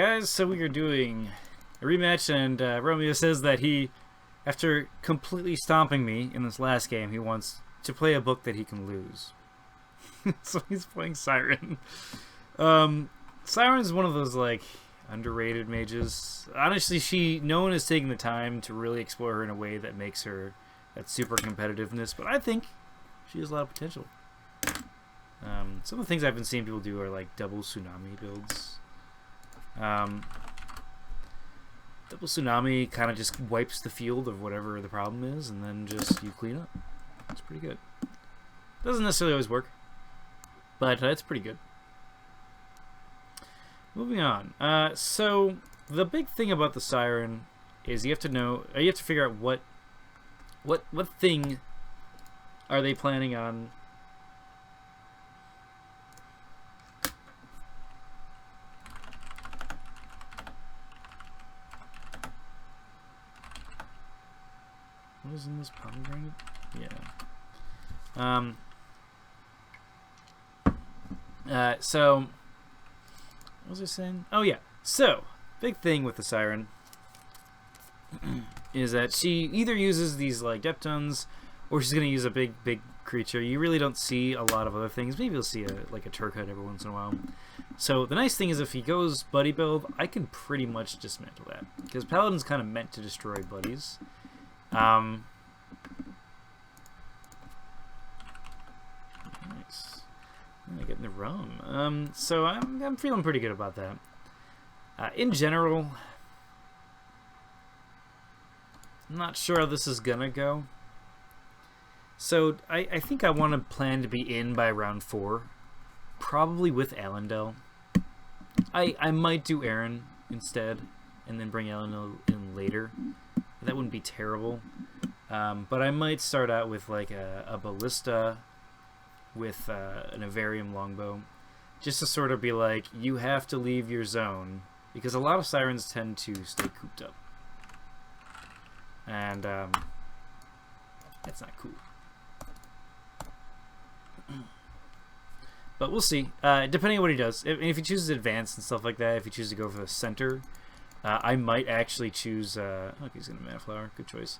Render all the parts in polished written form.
Guys, so we are doing a rematch, and Romeo says that he, after completely stomping me in this last game, he wants to play a book that he can lose. So he's playing Siren. Siren's one of those, like, underrated mages. Honestly, no one is taking the time to really explore her in a way that makes her that super competitiveness, but I think she has a lot of potential. Some of the things I've been seeing people do are, like, double tsunami builds. Double tsunami kind of just wipes the field of whatever the problem is, and then just you clean up. It's pretty good. Doesn't necessarily always work, but it's pretty good. Moving on. So the big thing about the Siren is you have to figure out what thing are they planning on. What is in this pomegranate? Yeah. So, what was I saying? Oh, yeah. So, big thing with the Siren is that she either uses these, like, Deptones, or she's going to use a big creature. You really don't see a lot of other things. Maybe you'll see, like, a Turkite every once in a while. So, the nice thing is if he goes buddy build, I can pretty much dismantle that. Because Paladin's kind of meant to destroy buddies. Nice. Getting the rum. So I'm feeling pretty good about that. In general, I'm not sure how this is gonna go. So I think I want to plan to be in by round 4, probably with Allendale. I might do Aaron instead, and then bring Allendale in later. That wouldn't be terrible. But I might start out with like a Ballista with an Avarium Longbow, just to sort of be like, you have to leave your zone, because a lot of Sirens tend to stay cooped up. And that's not cool. But we'll see, depending on what he does. If he chooses advanced and stuff like that, if he chooses to go for the center, I might actually choose... okay, he's going to Mana Flower. Good choice.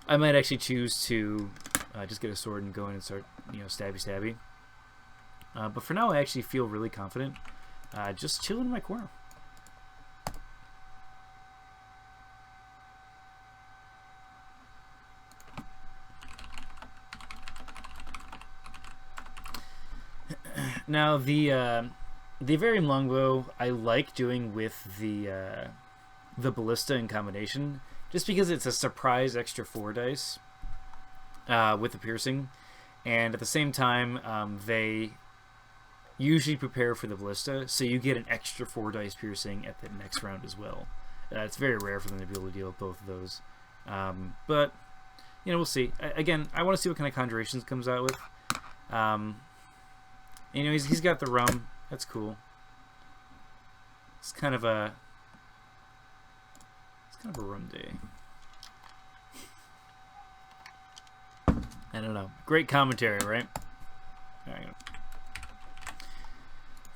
I might actually choose to just get a sword and go in and start, stabby. But for now, I actually feel really confident. Just chilling in my corner. Now, the Avarium Longbow I like doing with the Ballista in combination, just because it's a surprise extra 4 dice with the piercing, and at the same time they usually prepare for the Ballista, so you get an extra 4 dice piercing at the next round as well. It's very rare for them to be able to deal with both of those, but we'll see. Again, I want to see what kind of conjurations comes out with. He's got the rum. That's cool. It's kind of a rum day. I don't know. Great commentary, right?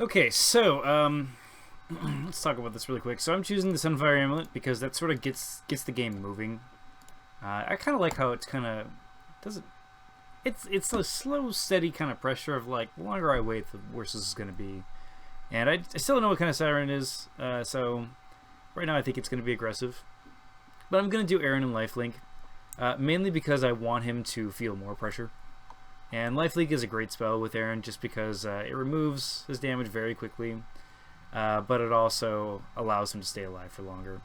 Okay, so let's talk about this really quick. So I'm choosing the Sunfire Amulet because that sort of gets the game moving. I kind of like how it's kind of doesn't. It's a slow, steady kind of pressure of like, the longer I wait, the worse this is going to be. And I still don't know what kind of Siren it is, so right now I think it's going to be aggressive. But I'm going to do Aaron and Lifelink, mainly because I want him to feel more pressure. And Lifelink is a great spell with Aaron just because it removes his damage very quickly, but it also allows him to stay alive for longer.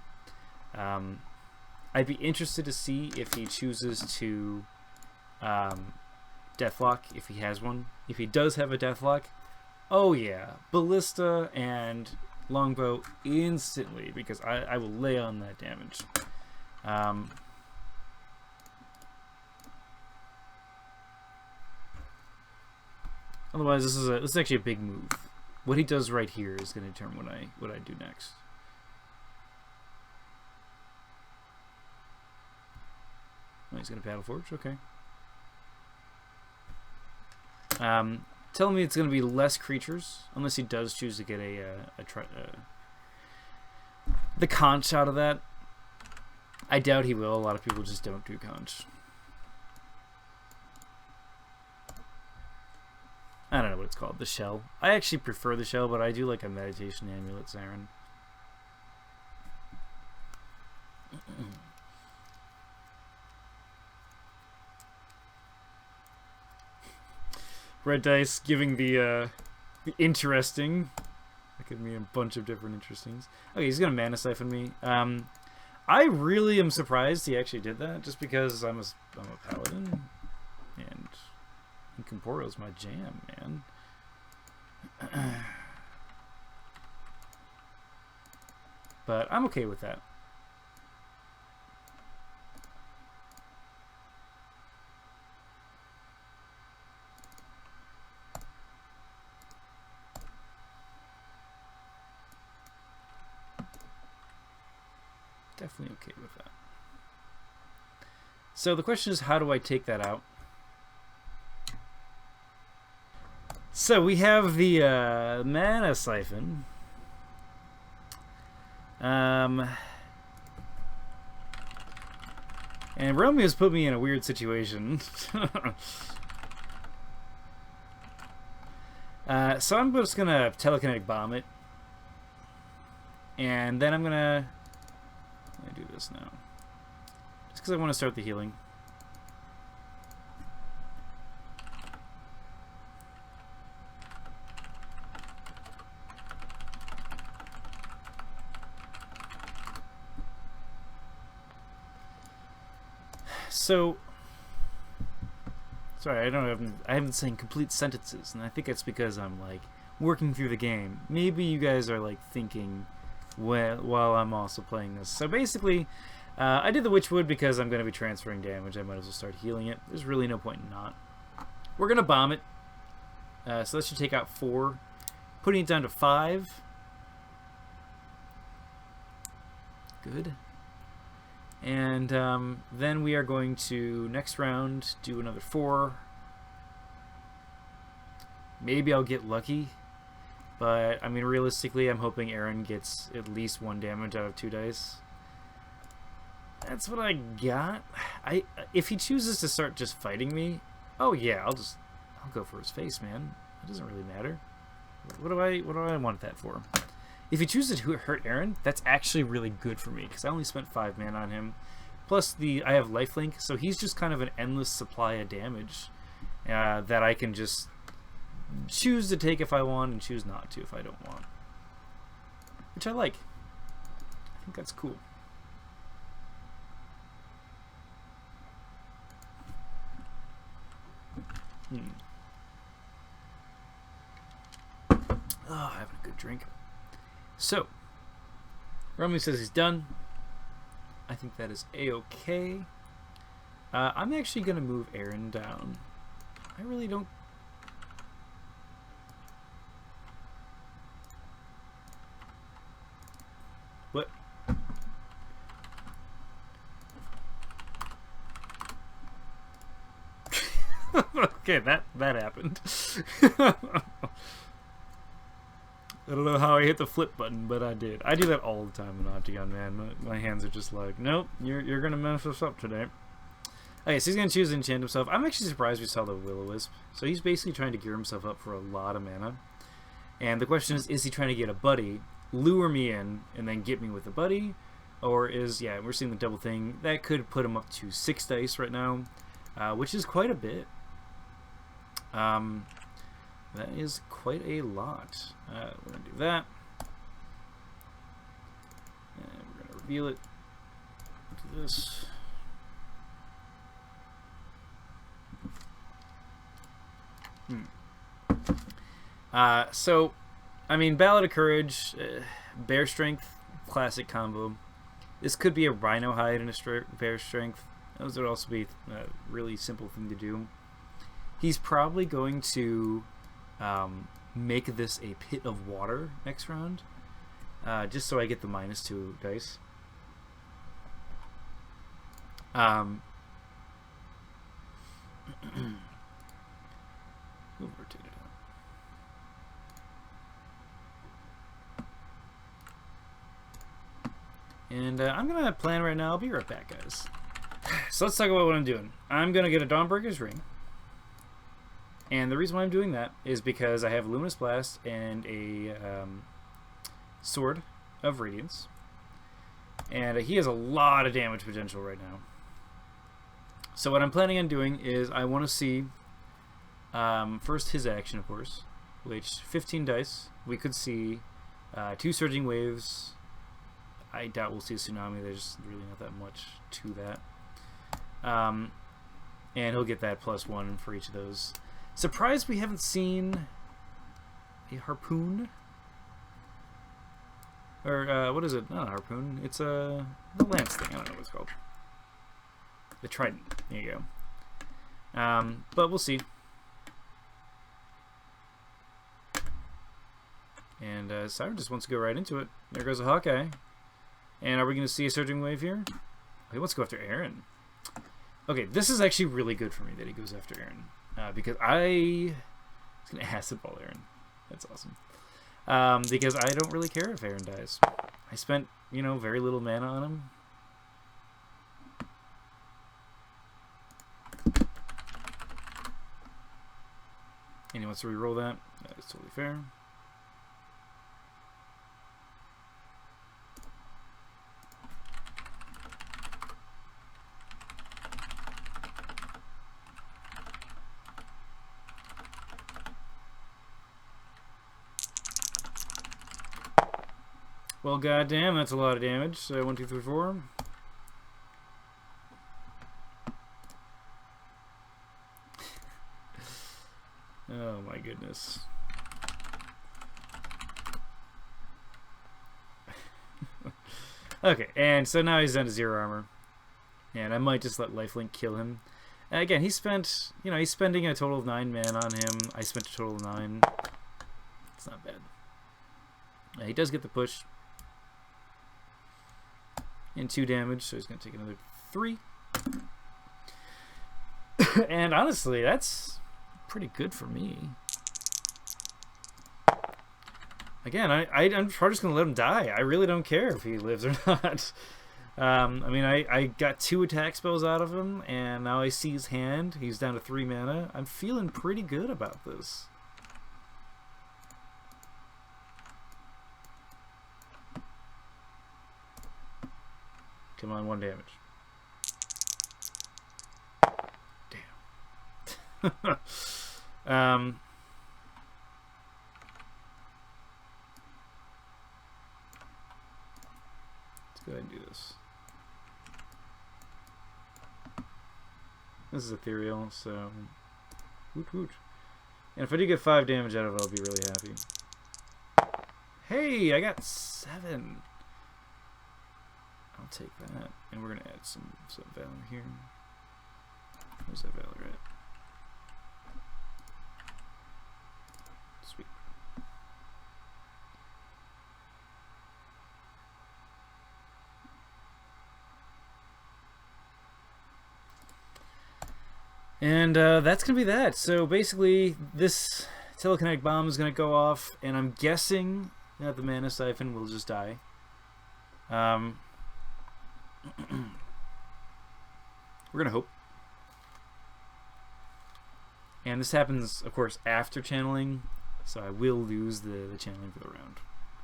I'd be interested to see if he chooses to Deathlock, if he has one. If he does have a Deathlock, oh yeah, Ballista and Longbow instantly, because I will lay on that damage. Otherwise, this is actually a big move. What he does right here is going to determine what I do next. Oh, he's going to Paddle Forge. Okay. Telling me it's going to be less creatures, unless he does choose to get a the conch out of that. I doubt he will. A lot of people just don't do conch. I don't know what it's called. The shell. I actually prefer the shell, but I do like a meditation amulet siren. Red dice giving the interesting. That could mean a bunch of different interestings. Okay, he's gonna mana siphon me. I really am surprised he actually did that, just because I'm a paladin, and Incorporeal's my jam, man. But I'm okay with that. Definitely okay with that. So the question is, how do I take that out? So we have the mana siphon. And Romeo's put me in a weird situation. So I'm just gonna telekinetic bomb it. And then I'm gonna do this now. Just because I want to start the healing. So, sorry, I haven't saying complete sentences, and I think it's because I'm like working through the game. Maybe you guys are like thinking while I'm also playing this. So basically, I did the Witchwood because I'm going to be transferring damage. I might as well start healing it. There's really no point in not. We're going to bomb it. So that should take out 4. Putting it down to 5. Good. And then we are going to, next round, do another 4. Maybe I'll get lucky. But, I mean, realistically, I'm hoping Aaron gets at least 1 damage out of 2 dice. That's what I got. If he chooses to start just fighting me, oh yeah, I'll go for his face, man. It doesn't really matter. What do I want that for? If he chooses to hurt Aaron, that's actually really good for me, because I only spent 5 mana on him. Plus, I have lifelink, so he's just kind of an endless supply of damage that I can just choose to take if I want and choose not to if I don't want. Which I like. I think that's cool. Oh, having a good drink. So, Romeo says he's done. I think that is a-okay. I'm actually going to move Aaron down. I really don't... What? Okay, that happened. I don't know how I hit the flip button, but I did. I do that all the time in Octagon, man. My hands are just like, nope, you're gonna mess us up today. Okay, so he's gonna choose to enchant himself. I'm actually surprised we saw the Will-O-Wisp. So he's basically trying to gear himself up for a lot of mana. And the question is he trying to get a buddy, lure me in, and then get me with a buddy? Or is, yeah, we're seeing the double thing. That could put him up to 6 dice right now, which is quite a bit. That is quite a lot. We're going to do that. And we're going to reveal it. Do this. So, I mean, Ballad of Courage, Bear Strength, classic combo. This could be a Rhino Hide and a Bear Strength. Those would also be a really simple thing to do. He's probably going to make this a Pit of Water next round, just so I get the -2 dice. We'll rotate it out. And I'm going to plan right now. I'll be right back, guys. So let's talk about what I'm doing. I'm going to get a Dawnbreaker's Ring. And the reason why I'm doing that is because I have Luminous Blast and a Sword of Radiance. And he has a lot of damage potential right now. So what I'm planning on doing is I want to see first his action, of course, which 15 dice. We could see 2 Surging Waves. I doubt we'll see a Tsunami. There's really not that much to that. And he'll get that +1 for each of those. Surprised we haven't seen a Harpoon. Or, what is it? Not a Harpoon. It's the Lance thing. I don't know what it's called. The Trident. There you go. But we'll see. And Siren just wants to go right into it. There goes a Hawkeye. And are we going to see a Surging Wave here? Oh, he wants to go after Aaron. Okay, this is actually really good for me that he goes after Aaron. Because I was going to Acid Ball Aaron. That's awesome. Because I don't really care if Aaron dies. I spent, you know, very little mana on him. And he wants to reroll that. That is totally fair. Well, goddamn, that's a lot of damage. So 1, 2, 3, 4. Oh my goodness. Okay, and so now he's down to 0 armor, and I might just let Lifelink kill him. And again, he spent, you know, he's spending a total of 9 mana on him. I spent a total of 9. It's not bad. He does get the push. And 2 damage, so he's going to take another 3. And honestly, that's pretty good for me. Again, I'm probably just going to let him die. I really don't care if he lives or not. I mean, I got 2 attack spells out of him, and now I see his hand. He's down to 3 mana. I'm feeling pretty good about this. Come on, 1 damage. Damn. Let's go ahead and do this. This is ethereal, so woot woot. And if I do get 5 damage out of it, I'll be really happy. Hey, I got 7. I'll take that, and we're gonna add some Valor here. Where's that Valor at? Sweet. And that's gonna be that. So basically, this telekinetic bomb is gonna go off, and I'm guessing that the Mana Siphon will just die. We're gonna hope. And this happens, of course, after channeling, so I will lose the channeling for the round.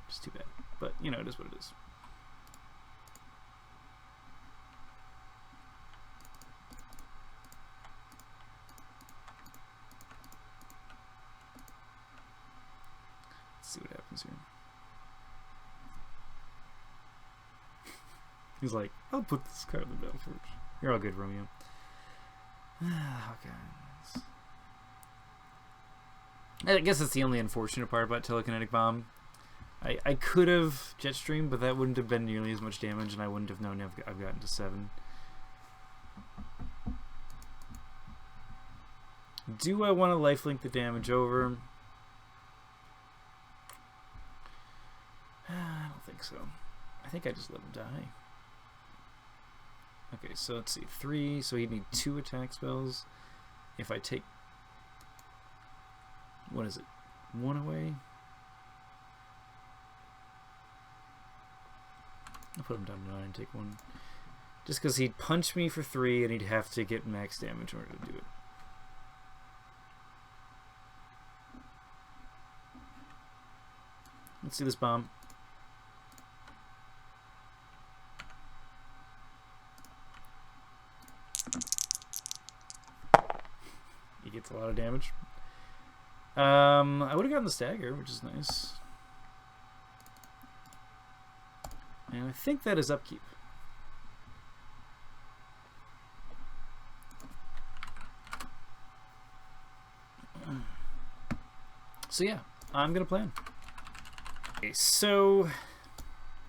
Just too bad. But, you know, it is what it is. Let's see what happens here. He's like, I'll put this card in the battlefield. You're all good, Romeo. Okay. I guess that's the only unfortunate part about Telekinetic Bomb. I could have Jetstream, but that wouldn't have been nearly as much damage, and I wouldn't have known I've gotten to 7. Do I want to lifelink the damage over? I don't think so. I think I just let him die. Okay, so let's see. 3, so he'd need 2 attack spells. If I take... What is it? 1 away? I'll put him down to 9 and take 1. Just because he'd punch me for 3 and he'd have to get max damage in order to do it. Let's see this bomb. He gets a lot of damage. I would have gotten the stagger, which is nice. And I think that is upkeep. So yeah, I'm gonna plan. Okay, so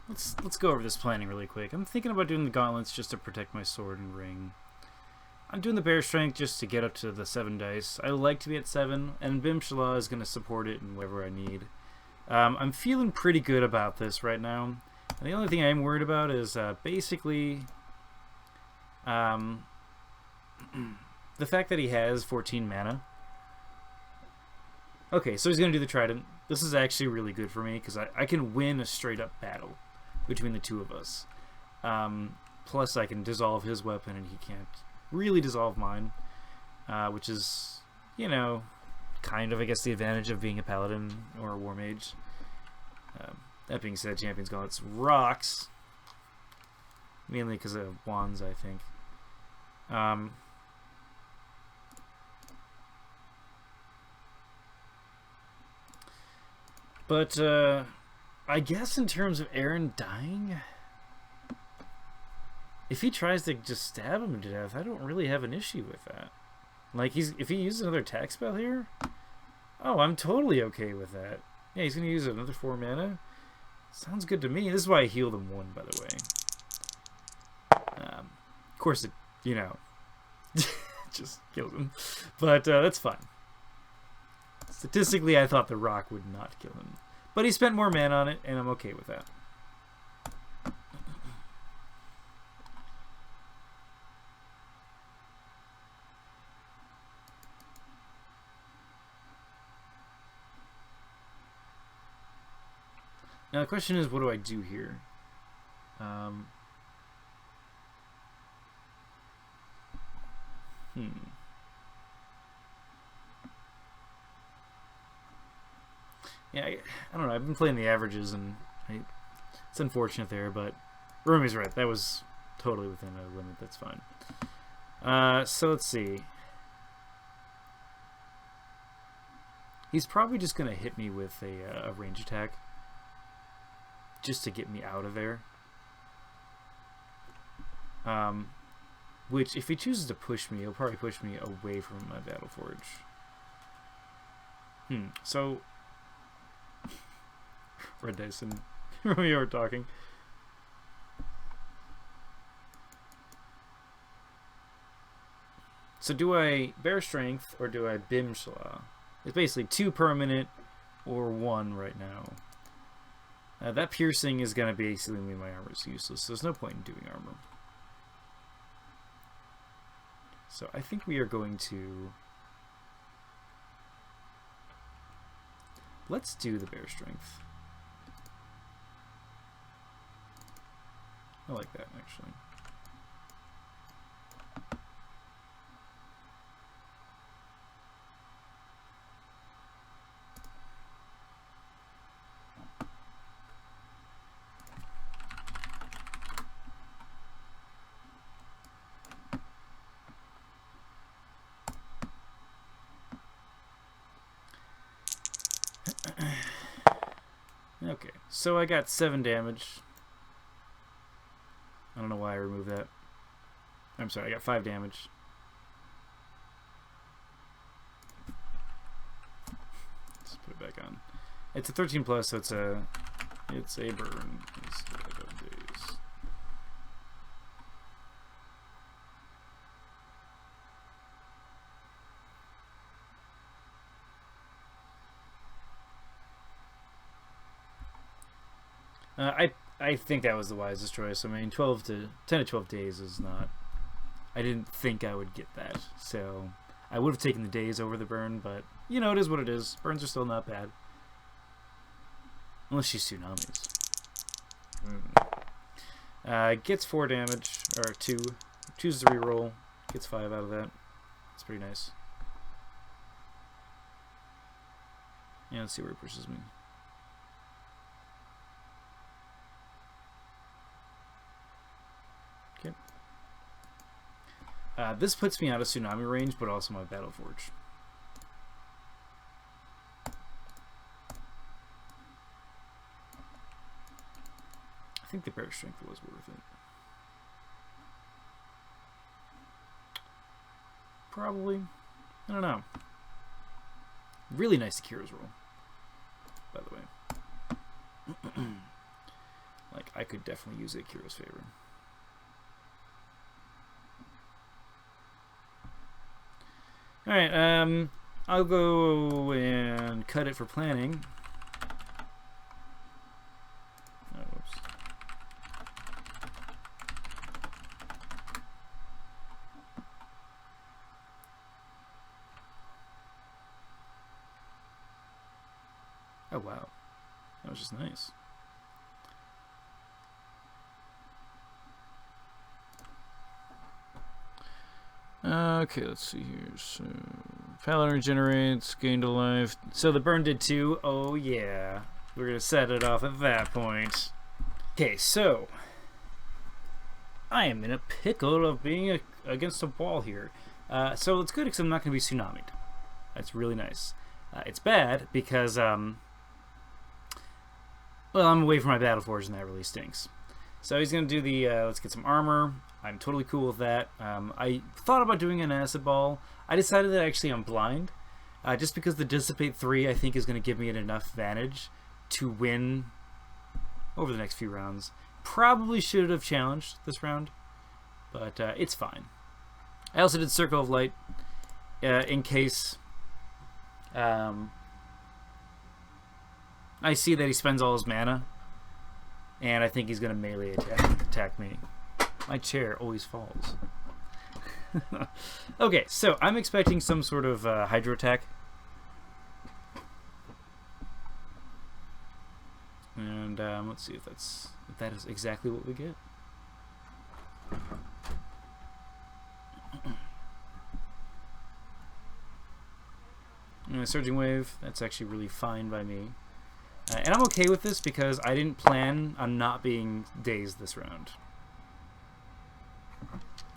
let's go over this planning really quick. I'm thinking about doing the gauntlets just to protect my sword and ring. I'm doing the bear strength just to get up to the 7 dice. I like to be at 7, and Bimshala is gonna support it in whatever I need. I'm feeling pretty good about this right now. And the only thing I'm worried about is basically the fact that he has 14 mana. Okay, so he's going to do the Trident. This is actually really good for me because I can win a straight-up battle between the two of us. Plus, I can dissolve his weapon and he can't really dissolve mine, which is, you know, kind of, I guess, the advantage of being a Paladin or a War Mage. That being said, Champion's Gauntlets rocks. Mainly because of wands, I think. But I guess in terms of Aaron dying, if he tries to just stab him to death, I don't really have an issue with that. Like, if he uses another attack spell here, oh, I'm totally okay with that. Yeah, he's going to use another 4 mana. Sounds good to me. This is why I healed him 1, by the way. Of course, it, you know, just killed him. But that's fine. Statistically, I thought the rock would not kill him. But he spent more mana on it, and I'm okay with that. Now the question is, what do I do here? Yeah, I don't know. I've been playing the averages, and it's unfortunate there, but Romy's right. That was totally within a limit. That's fine. So let's see. He's probably just going to hit me with a range attack just to get me out of there. Which, if he chooses to push me, he'll probably push me away from my Battle Forge. So... Red Dice and Romeo are talking. So do I Bear Strength or do I Bimshala? It's basically 2 permanent or 1 right now. That piercing is going to basically mean my armor is useless, so there's no point in doing armor. So I think we are going to... Let's do the Bear Strength. I like that, actually. Okay, so I got 7 damage. I don't know why I removed that. I'm sorry, I got 5 damage. Let's put it back on. It's a 13 plus, so it's a burn instead of days. I think that was the wisest choice. I mean, 10 to 12 days is not... I didn't think I would get that, so I would have taken the days over the burn, but, you know, it is what it is. Burns are still not bad. Unless she's tsunamis. Gets 4 damage, or 2. Chooses to reroll. Gets 5 out of that. It's pretty nice. Yeah, let's see where it pushes me. Okay. This puts me out of Tsunami range, but also my Battle Forge. I think the Bear Strength was worth it. Probably. I don't know. Really nice Akira's roll, by the way. Like, I could definitely use Akira's favor. Alright, I'll go and cut it for planning. Oh, whoops. Oh, wow. That was just nice. Okay, let's see here. So, Paladin regenerates, gained a life. So the burn did 2. Oh, yeah. We're going to set it off at that point. Okay, so I am in a pickle of being against a wall here. So it's good because I'm not going to be tsunamied. That's really nice. It's bad because, well, I'm away from my Battle Forge and that really stinks. So he's going to do the, let's get some armor. I'm totally cool with that. I thought about doing an acid ball. I decided that actually I'm blind. Just because the Dissipate 3 I think is going to give me an enough advantage to win over the next few rounds. Probably should have challenged this round, but it's fine. I also did Circle of Light in case I see that he spends all his mana, and I think he's going to melee attack me. My chair always falls. Okay, so I'm expecting some sort of hydro attack. And let's see if that is exactly what we get. And a Surging Wave, that's actually really fine by me. And I'm okay with this because I didn't plan on not being dazed this round.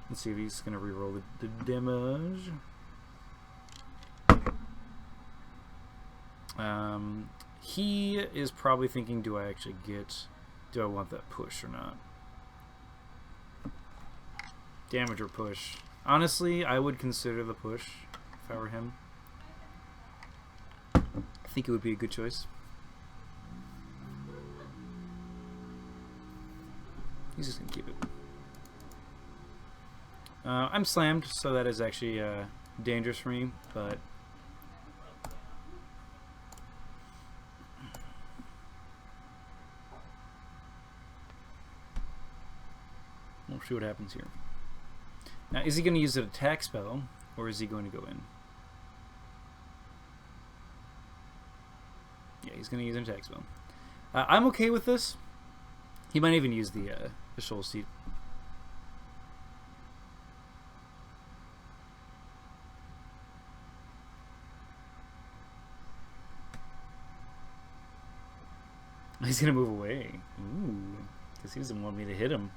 Let's see if he's going to reroll the damage. He is probably thinking, do I want that push or not? Damage or push? Honestly, I would consider the push if I were him. I think it would be a good choice. He's just going to keep it. I'm slammed, so that is actually dangerous for me, but we'll see what happens here. Now, is he going to use an attack spell, or is he going to go in? Yeah, he's going to use an attack spell. I'm okay with this. He might even use the Shoal Steep. He's gonna move away. Ooh, because he doesn't want me to hit him.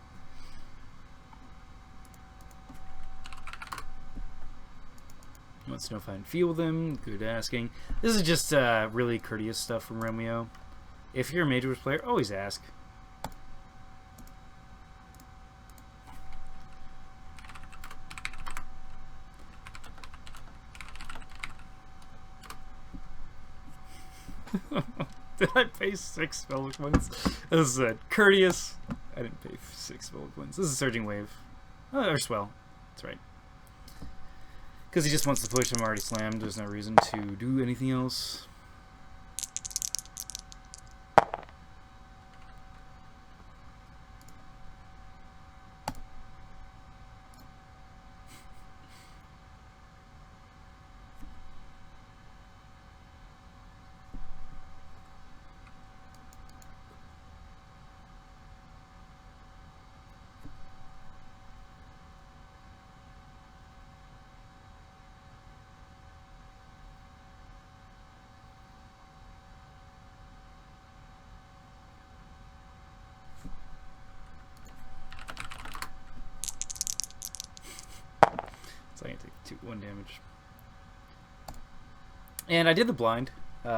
He wants to know if I can feel them. Good asking. This is just really courteous stuff from Romeo. If you're a Mage Wars player, always ask. Did I pay 6 spell points? This is courteous. I didn't pay 6 spell points. This is Surging Wave. Oh, or Swell. That's right. Because he just wants to push. I'm already slammed. There's no reason to do anything else. 1 damage. And I did the blind,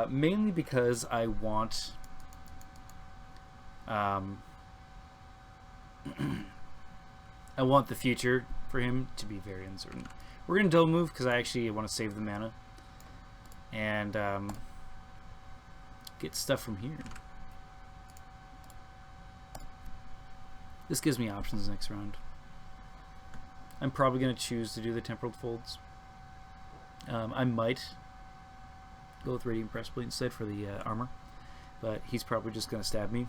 mainly because I want... I want the future for him to be very uncertain. We're going to double move because I actually want to save the mana. And get stuff from here. This gives me options next round. I'm probably going to choose to do the Temporal Folds. I might go with Radiant Breastplate instead for the armor. But he's probably just going to stab me.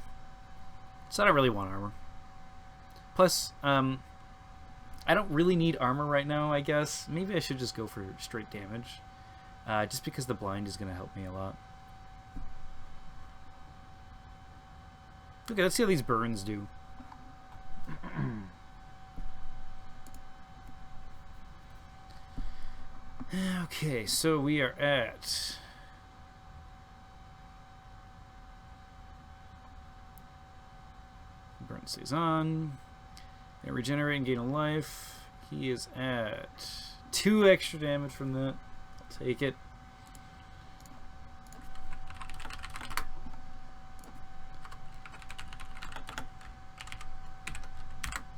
So I don't really want armor. Plus, I don't really need armor right now, I guess. Maybe I should just go for straight damage. Just because the blind is going to help me a lot. Okay, let's see how these burns do. Okay, so we are at... Burn stays on. And regenerate and gain a life. He is at 2 extra damage from that. I'll take it.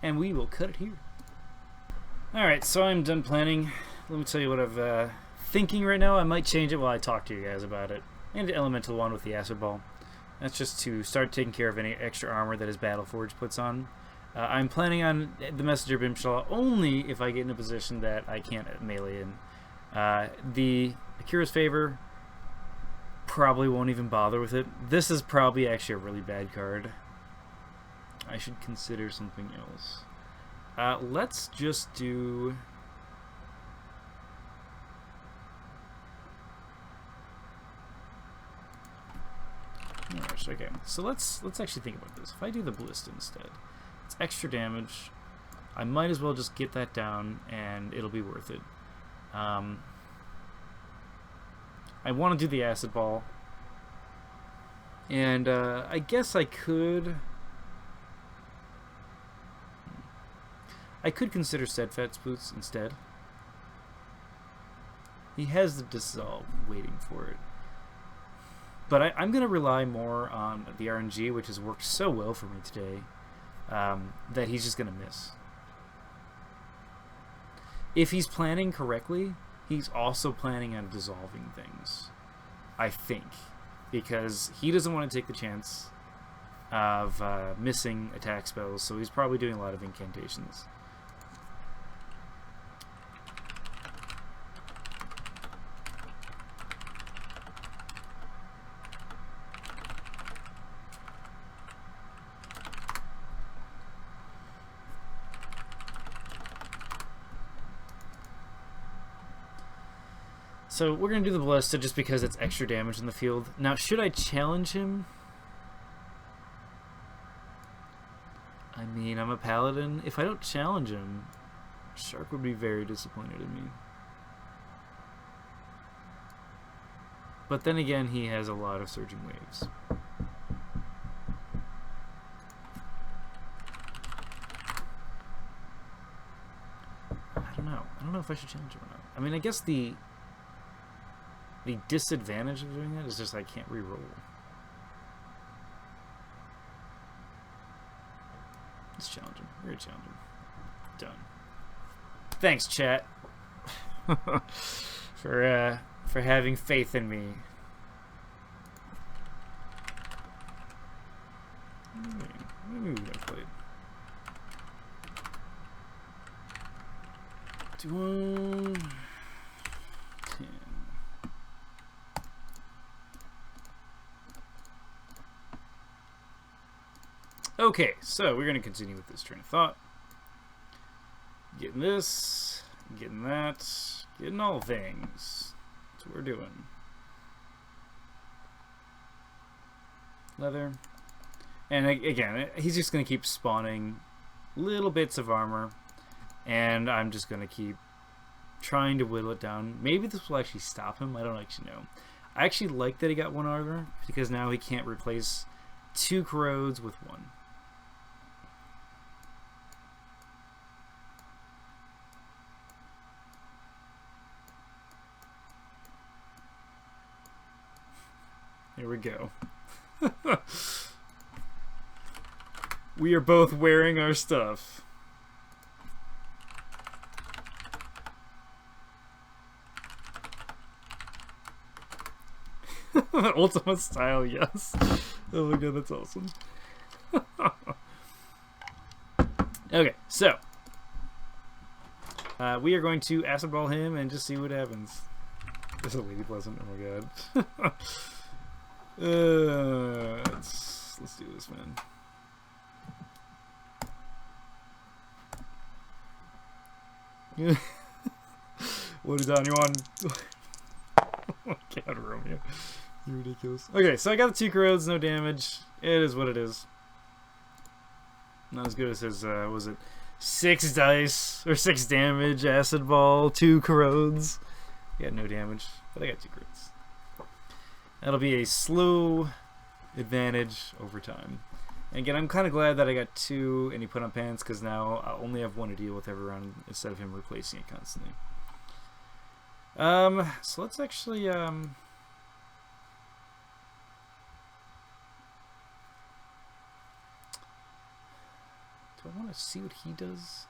And we will cut it here. Alright, so I'm done planning. Let me tell you what I'm thinking right now. I might change it while I talk to you guys about it. And the Elemental one with the Acid Ball. That's just to start taking care of any extra armor that his Battleforge puts on. I'm planning on the Messenger Bimshaw only if I get in a position that I can't melee in. The Akira's Favor probably won't even bother with it. This is probably actually a really bad card. I should consider something else. Let's just do... Okay, so let's actually think about this. If I do the Ballista instead, it's extra damage. I might as well just get that down, and it'll be worth it. I want to do the Acid Ball, and I guess I could consider Steadfast Boots instead. He has the Dissolve waiting for it. But I'm going to rely more on the RNG, which has worked so well for me today, that he's just going to miss. If he's planning correctly, he's also planning on dissolving things, I think. Because he doesn't want to take the chance of missing attack spells, so he's probably doing a lot of incantations. So we're going to do the Ballista just because it's extra damage in the field. Now, should I challenge him? I mean, I'm a Paladin. If I don't challenge him, Shark would be very disappointed in me. But then again, he has a lot of Surging Waves. I don't know. I don't know if I should challenge him or not. I mean, I guess the disadvantage of doing that is just I can't re-roll. Let's challenge him. We're gonna challenge him. Done. Thanks, chat, for having faith in me. Maybe we gotta play it. 2, 10. Okay, so we're going to continue with this train of thought. Getting this, getting that, getting all things. That's what we're doing. Leather. And again, he's just going to keep spawning little bits of armor. And I'm just going to keep trying to whittle it down. Maybe this will actually stop him. I don't actually know. I actually like that he got 1 armor, because now he can't replace 2 corrodes with 1. Here we go. We are both wearing our stuff. Ultimate style, yes. Oh my god, that's awesome. Okay, so we are going to acid ball him and just see what happens. This is a lady pleasant. Oh my god. Let's do this, man. What is on you on? Oh my god, Romeo. You're ridiculous. Okay, so I got the 2 corrodes, no damage. It is what it is. Not as good as his, was it 6 dice, or 6 damage, acid ball, 2 corrodes. Yeah, no damage, but I got 2 crits. That'll be a slow advantage over time. And again, I'm kind of glad that I got 2 and he put on pants, because now I'll only have 1 to deal with every round instead of him replacing it constantly. So let's actually, do I want to see what he does?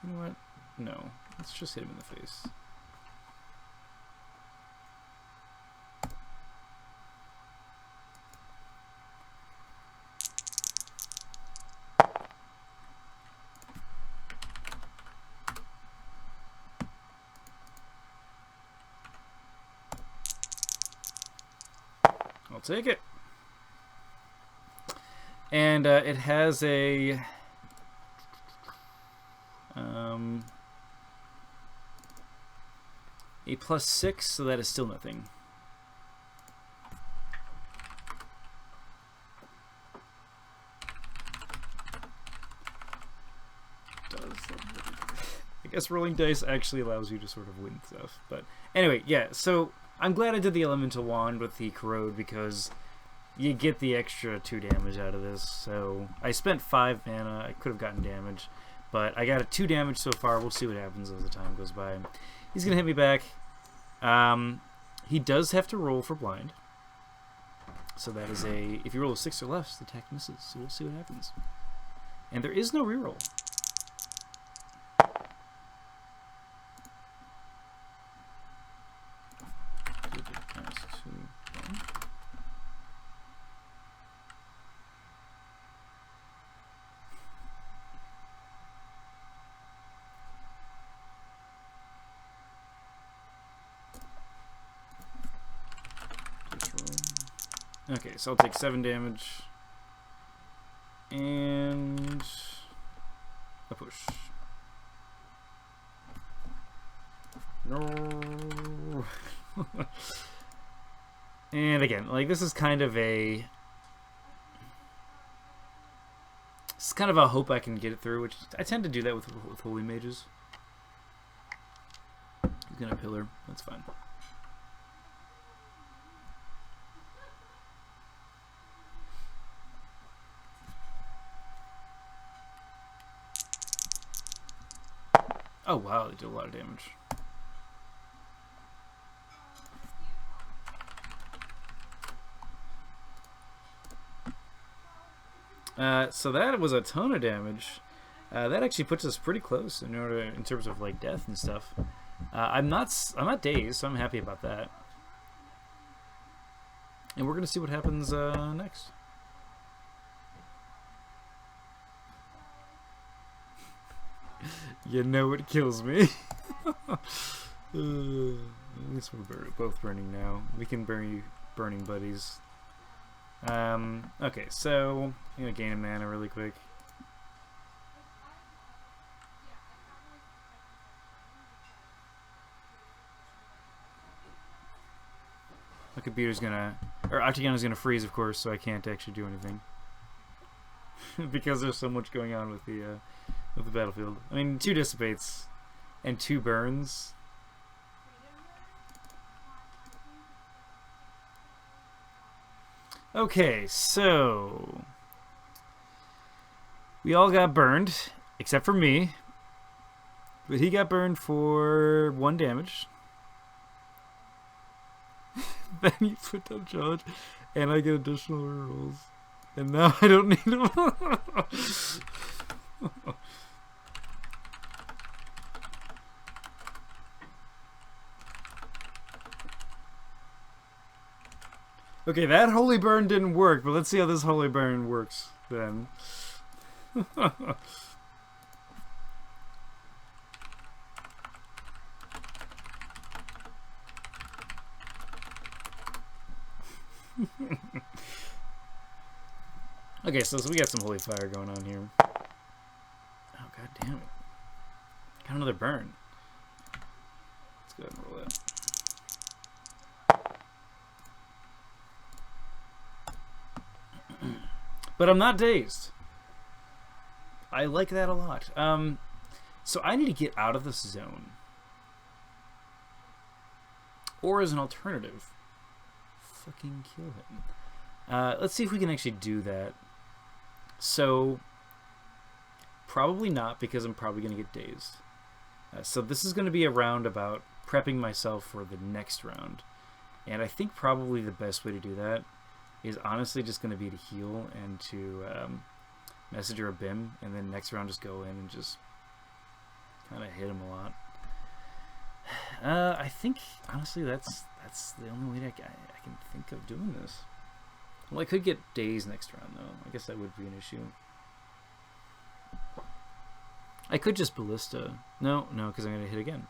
You know what? No. Let's just hit him in the face. I'll take it. And it has a +6, so that is still nothing. I guess rolling dice actually allows you to sort of win stuff. But anyway, yeah, so I'm glad I did the elemental wand with the corrode, because you get the extra 2 damage out of this. So I spent 5 mana. I could have gotten damage, but I got a 2 damage so far. We'll see what happens as the time goes by. He's gonna hit me back. He does have to roll for blind. So that is a, if you roll a 6 or less, the attack misses. So we'll see what happens. And there is no reroll. Okay, so I'll take 7 damage and a push. No. And again, like, this is kind of a, it's kind of a hope I can get it through, which I tend to do that with holy mages. He's gonna pillar. That's fine. Oh wow, they did a lot of damage. So that was a ton of damage. That actually puts us pretty close in terms of like death and stuff. I'm not dazed, so I'm happy about that. And we're gonna see what happens next. You know it kills me. At least we're both burning now. We can burn burning buddies. Okay, so I'm gonna gain a mana really quick. My computer's gonna, or Octagon's gonna freeze, of course, so I can't actually do anything because there's so much going on with the battlefield. I mean, 2 dissipates and 2 burns. Okay, so we all got burned, except for me. But he got burned for 1 damage. Then you put down challenge, and I get additional rerolls. And now I don't need them. Okay, that holy burn didn't work, but let's see how this holy burn works then. Okay, so we got some holy fire going on here. Oh, god damn it. Got another burn. Let's go ahead and roll that. But I'm not dazed. I like that a lot. So I need to get out of this zone. Or as an alternative, fucking kill him. Let's see if we can actually do that. So, probably not, because I'm probably going to get dazed. So this is going to be a round about prepping myself for the next round. And I think probably the best way to do that is honestly just going to be to heal and to message or a BIM, and then next round just go in and just kind of hit him a lot. I think, honestly, that's the only way I can think of doing this. Well, I could get dazed next round, though. I guess that would be an issue. I could just ballista. No, because I'm going to hit again.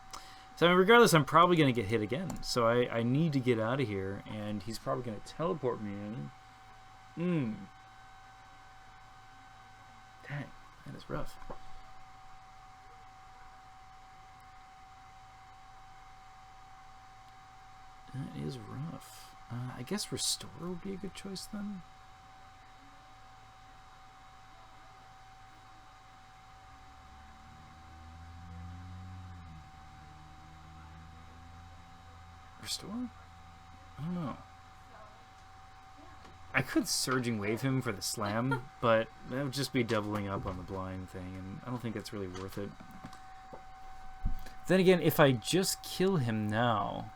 So I mean, regardless, I'm probably going to get hit again. So I need to get out of here, and he's probably going to teleport me in. Dang, that is rough. That is rough. I guess restore would be a good choice then. Restore? I don't know. I could Surging Wave him for the slam, but that would just be doubling up on the blind thing, and I don't think that's really worth it. Then again, if I just kill him now,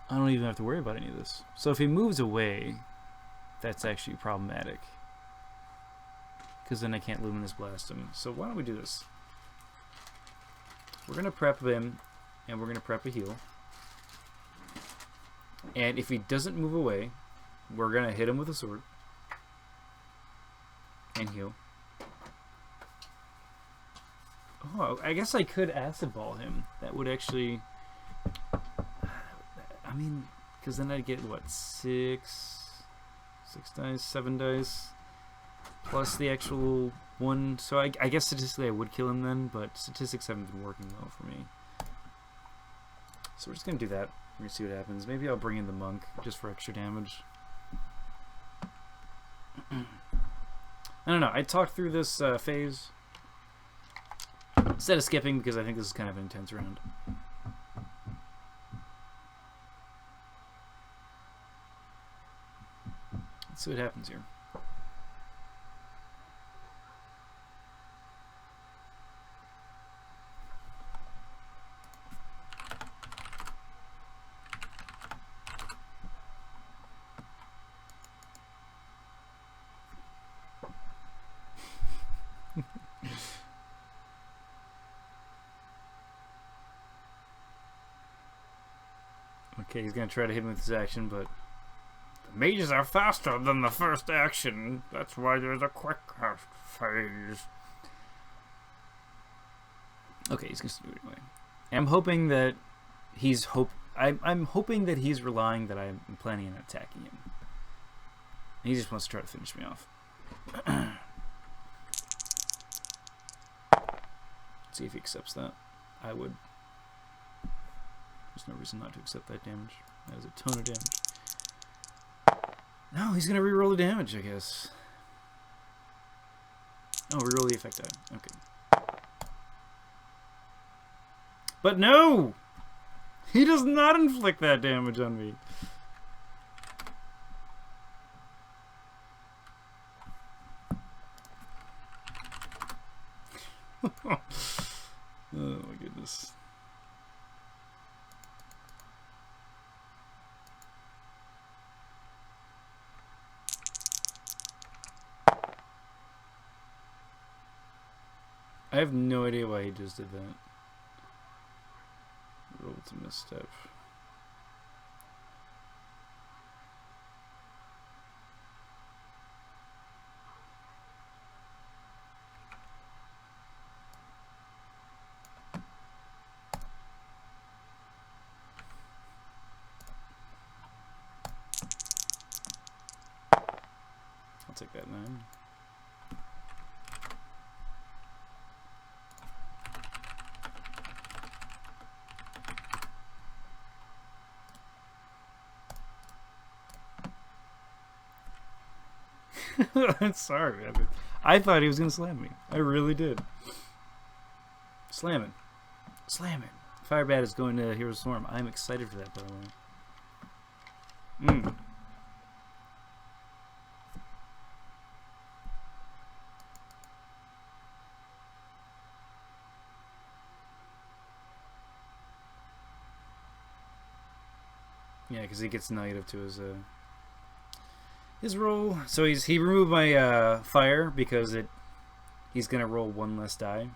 I don't even have to worry about any of this. So if he moves away, that's actually problematic, because then I can't Luminous Blast him. So why don't we do this? We're going to prep him, and we're going to prep a heal. And if he doesn't move away, we're going to hit him with a sword. And heal. Oh, I guess I could Acid Ball him. That would actually... I mean, because then I'd get, what, 6 dice, 7 dice, plus the actual 1. So I guess statistically I would kill him then, but statistics haven't been working well for me. So we're just going to do that. We're going to see what happens. Maybe I'll bring in the monk just for extra damage. I don't know. I talked through this phase instead of skipping because I think this is kind of an intense round. Let's see what happens here. Okay, he's going to try to hit me with his action, but the mages are faster than the first action. That's why there's a quick phase. Okay, he's going to do it anyway. I'm hoping that he's I'm hoping that he's relying that I'm planning on attacking him. He just wants to try to finish me off. See if he accepts that. I would. There's no reason not to accept that damage. That is a ton of damage. No, he's going to reroll the damage, I guess. Oh, reroll the effect die. Okay. But no! He does not inflict that damage on me. Oh my goodness. I have no idea why he just did that. Roll to misstep. I'll take that 9. I'm sorry. I thought he was gonna slam me. I really did. Slamming. Slamming. Firebat is going to Hero Storm. I'm excited for that, by the way. Yeah, because he gets negative to his roll. So he removed my fire because he's gonna roll 1 less die.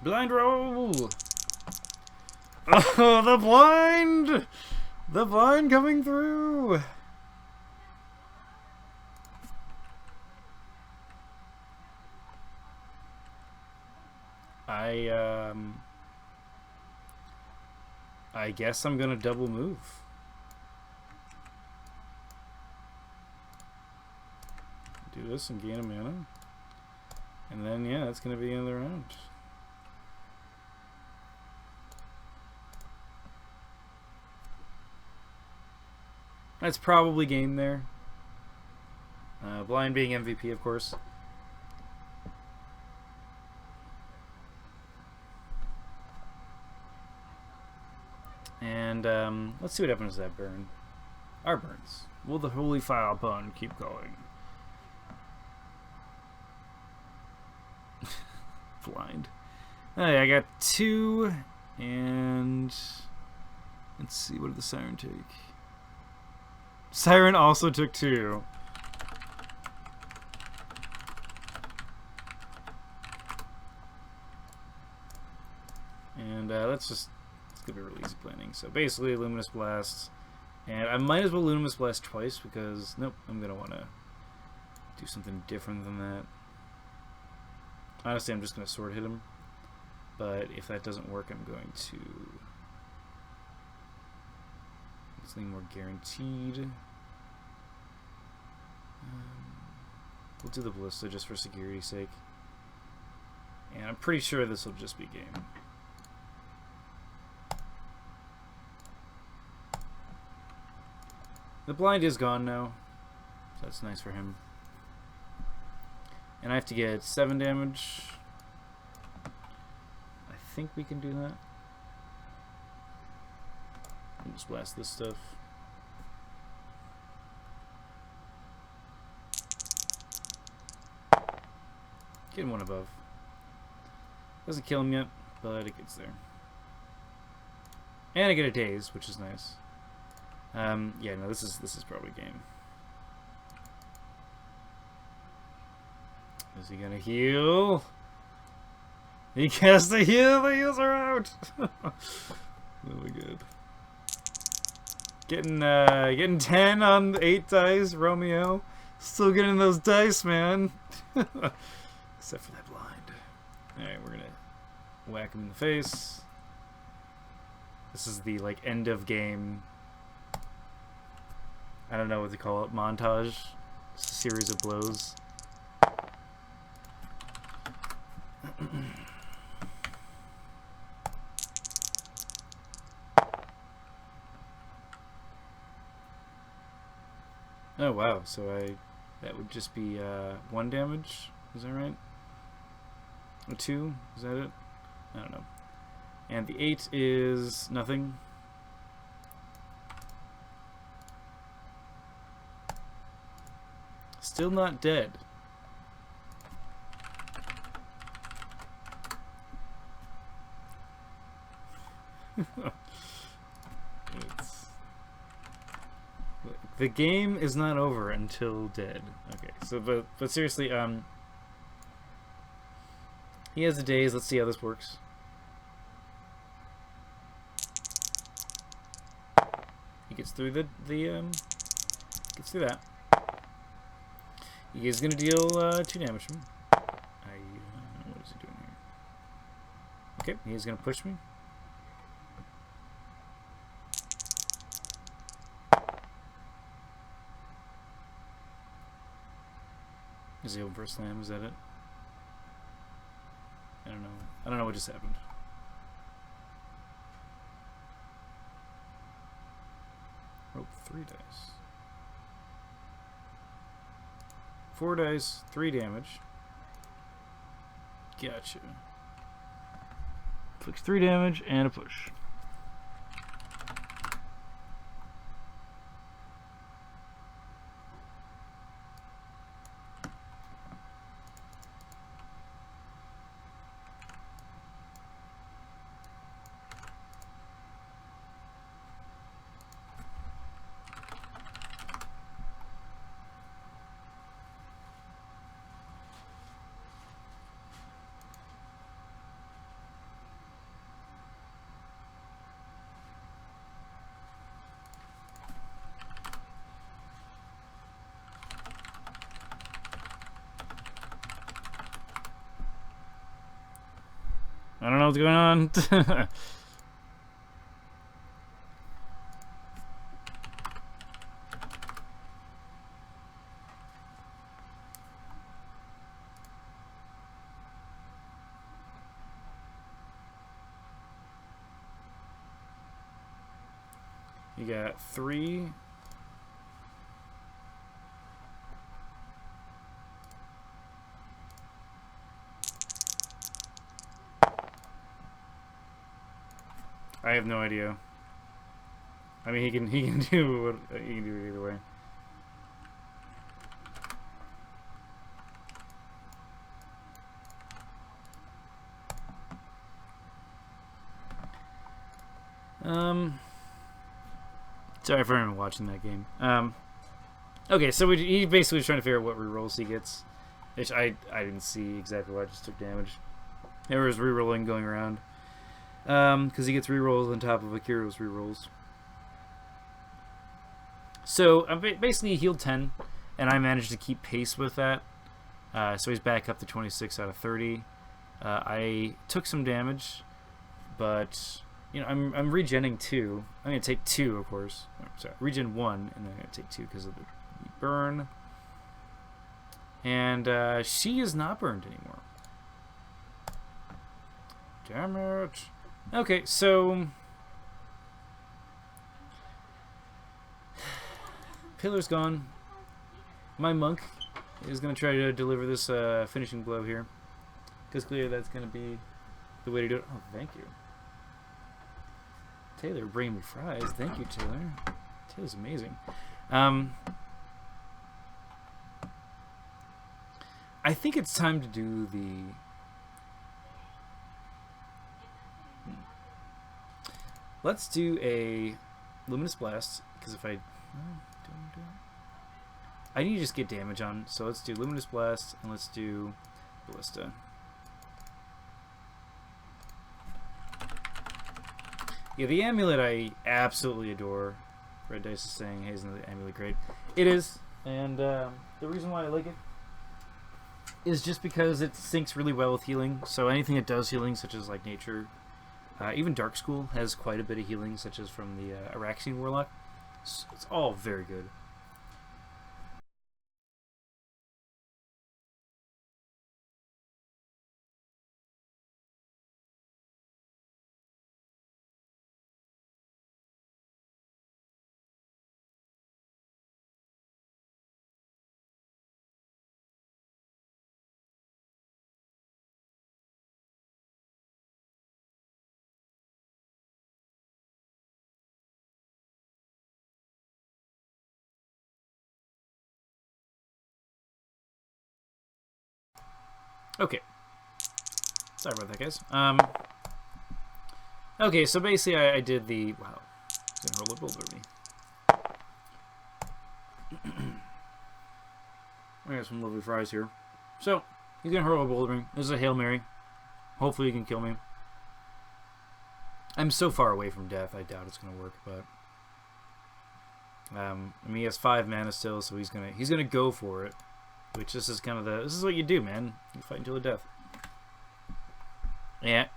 Blind roll. Oh, the blind! The blind coming through! I guess I'm gonna double move. Do this and gain a mana. And then, yeah, that's gonna be the end of the round. That's probably game there. Blind being MVP, of course. And let's see what happens to that burn. Our burns. Will the Holy Fire Bun keep going? Blind. Hey, I got 2, and let's see, what did the Siren take? Siren also took 2. And it's gonna be really easy planning. So basically, Luminous Blast, and I might as well Luminous Blast twice because nope, I'm gonna want to do something different than that. Honestly, I'm just gonna sword hit him, but if that doesn't work, I'm going to something more guaranteed. We'll do the Ballista just for security's sake. And I'm pretty sure this will just be game. The blind is gone now, so that's nice for him. And I have to get 7 damage. I think we can do that. I'll just blast this stuff. Getting 1 above. Doesn't kill him yet, but it gets there. And I get a daze, which is nice. Yeah, no, this is probably game. Is he gonna heal? He cast a heal. The heals are out. Really good. Getting 10 on 8 dice, Romeo. Still getting those dice, man. Except for that blind. Alright, we're gonna whack him in the face. This is the end of game, I don't know what to call it, montage. It's a series of blows. Oh wow, so that would just be 1 damage, is that right? Or 2, is that it? I don't know. And the 8 is nothing. Still not dead. The game is not over until dead. Okay, so but seriously, he has the days. Let's see how this works. He gets through gets through that. He is gonna deal 2 damage to me. What is he doing here? Okay, he's gonna push me. Is he open for a slam? Is that it? I don't know. I don't know what just happened. Roll 3 dice. 4 dice, 3 damage. Gotcha. Inflicts 3 damage and a push. I don't know what's going on. You got 3. I have no idea. I mean, he can do what he can do it either way. Sorry for anyone watching that game. Okay, so he basically was trying to figure out what rerolls he gets. Which I didn't see exactly why I just took damage. There was rerolling going around. Because he gets rerolls on top of Akiro's rerolls. So basically he healed 10, and I managed to keep pace with that. So he's back up to 26 out of 30. I took some damage, but you know I'm regenning 2. I'm gonna take 2, of course. Sorry, regen 1, and then I'm gonna take 2 because of the burn. And she is not burned anymore. Damn it. Okay, so Pillar's gone. My monk is going to try to deliver this finishing blow here. Because clearly that's going to be the way to do it. Oh, thank you. Taylor bringing me fries. Thank you, Taylor. Taylor's amazing. I think it's time to do the... Let's do a Luminous Blast, because if I need to just get damage on, so let's do Luminous Blast, and let's do Ballista. Yeah, the amulet I absolutely adore. Red Dice is saying, hey, isn't the amulet great? It is, and the reason why I like it is just because it syncs really well with healing, so anything that does healing, such as like nature, even Dark School has quite a bit of healing, such as from the Araxian Warlock. So it's all very good. Okay. Sorry about that, guys. Okay, so basically I did the... Wow. It's gonna roll a boulder at me. I got some lovely fries here. So, he's gonna hurl a boulder ring. This is a Hail Mary. Hopefully he can kill me. I'm so far away from death, I doubt it's gonna work, but I mean he has 5 mana still, so he's gonna go for it. Which this is kind of this is what you do, man. You fight until the death. Yeah.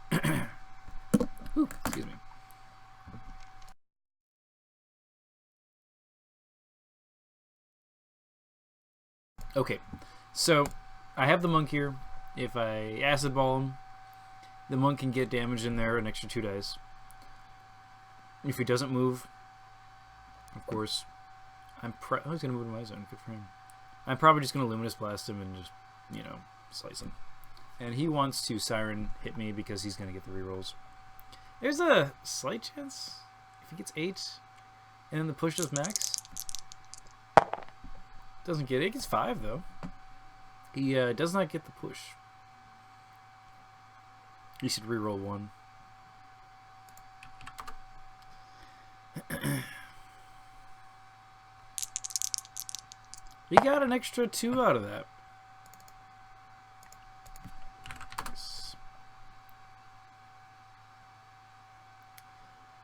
Ooh, excuse me. Okay, so I have the monk here. If I acid ball him, the monk can get damage in there, an extra 2 dice. If he doesn't move, of course, oh, he's gonna move to my zone. Good for him. I'm probably just gonna Luminous Blast him and just, you know, slice him. And he wants to Siren hit me because he's gonna get the rerolls. There's a slight chance if he gets 8, and then the push does max. Doesn't get it. He gets 5 though. He does not get the push. He should reroll 1. We got an extra 2 out of that.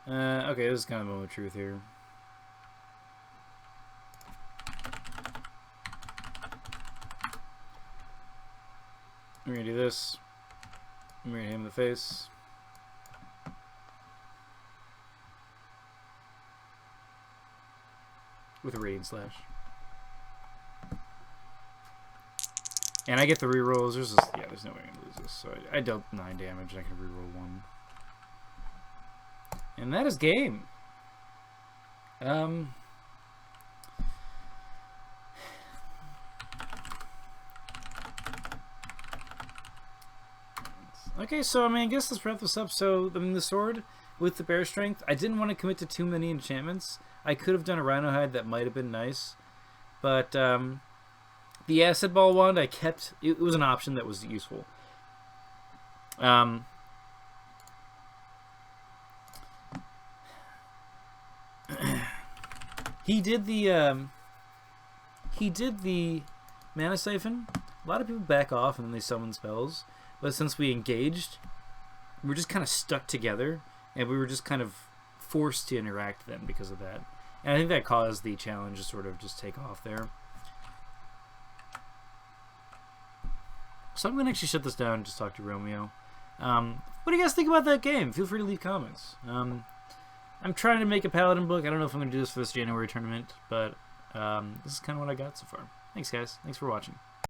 Okay, this is kind of a moment of truth here. We're gonna do this. We're gonna hit him in the face. With a Radiant Slash. And I get the rerolls. There's just, yeah, there's no way I'm gonna lose this. So I dealt 9 damage and I can reroll 1. And that is game. Okay, so I mean, I guess let's wrap this up. So, I mean, the sword with the bear strength, I didn't want to commit to too many enchantments. I could have done a rhino hide that might have been nice, but the acid ball wand I kept. It was an option that was useful. He did the mana siphon. A lot of people back off and then they summon spells. But since we engaged, we were just kind of stuck together, and we were just kind of forced to interact then because of that. And I think that caused the challenge to sort of just take off there. So I'm going to actually shut this down and just talk to Romeo. What do you guys think about that game? Feel free to leave comments. I'm trying to make a Paladin book. I don't know if I'm going to do this for this January tournament, but this is kind of what I got so far. Thanks, guys. Thanks for watching.